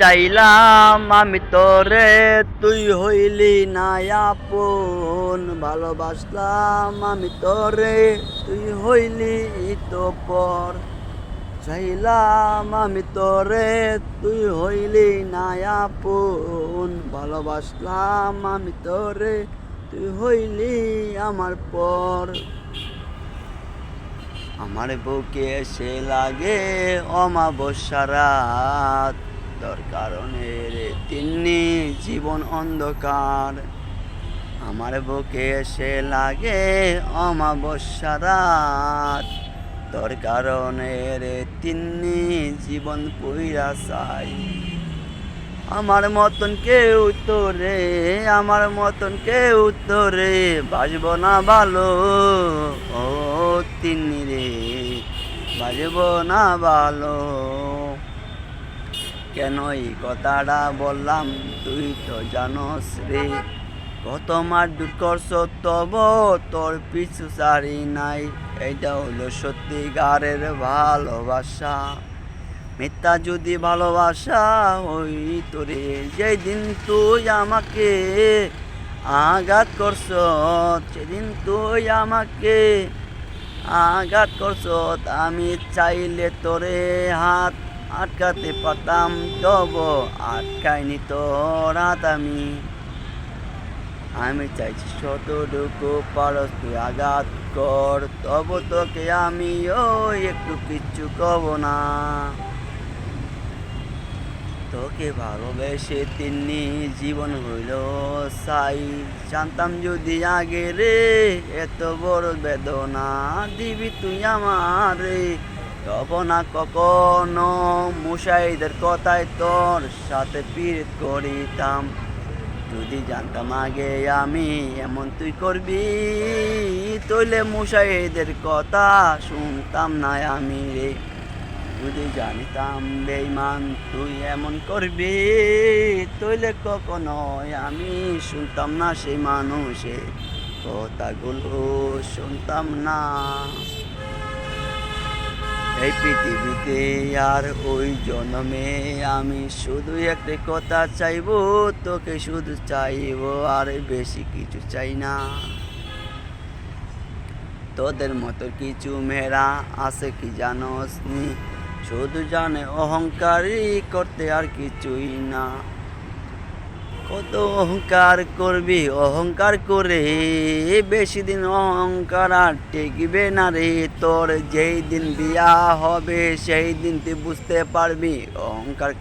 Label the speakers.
Speaker 1: চাইলাম আমি তোরে, তুই হইলি না আপন। ভালোবাসলাম আমি তোরে, তুই হইলি তো পর। চাইলাম আমি তোরে, তুই হইলি না আপন। ভালোবাসলাম আমি তোরে, তুই হইলি আমার পর। আমার বুকে এসে লাগে অমাবস্যা রাত, তোর কারণে রে তিন্নি জীবন অন্ধকার। আমার বুকে এসে লাগে অমাবস্যা রাত, তোর কারণে রে তিন্নি জীবন পুইরা চাই। আমার মতন কেউ তোরে, আমার মতন কেউ তোরে বাসব না ভালো। ও তিন্নি রে, বাসব না ভালো। কেন এই কথাটা বললাম তুই তো জানোস রে, কত মারধর করছ তব তোর পিছু সারি নাই। এইটা হলো সত্যিকারের ভালোবাসা। মিথ্যা যদি ভালোবাসা হইতো রে, যেদিন তুই আমাকে আঘাত করছ, সেদিন তুই আমাকে আঘাত করছ, আমি চাইলে তোরে হাত আটকাতে পারতাম, তব আটকাইনি তোর হাত আমি। আমি চাইছি যতটুকু পারস তুই আঘাত কর, তব তোকে আমিও একটু কিচ্ছু কব না। তোকে ভালোবেসে তিন্নি জীবন হইল সাই। জানতাম যদি আগে রে এত বড় বেদনা দিবি তুই আমারে, তব না কখনো মুশাইদের কথায় তোর সাথে পীড়িত করিতাম। যদি জানতাম আগে আমি এমন তুই করবি, তইলে মুশাইদের কথা শুনতাম না আমি রে। যদি জানিতাম বেঈমান তুই এমন করবি, তইলে কখনো আমি শুনতাম না সেই মানুষের কথাগুলো, শুনতাম না। এই পৃথিবীতে আর ওই জন্মে আমি শুধু একটা কথা চাইবো, তোকে শুধু চাইবো, আর বেশি কিছু চাই না। তোদের মতো কিছু মেয়েরা আছে কি জানোস নি, শুধু জানে অহংকারই করতে আর কিছুই না। কত অহংকার করবি, অহংকার করে বেশি দিন অহংকার আর টেকবে না রে। তোর যেই দিন বিয়া হবে সেই দিন তুই বুঝতে পারবি অহংকার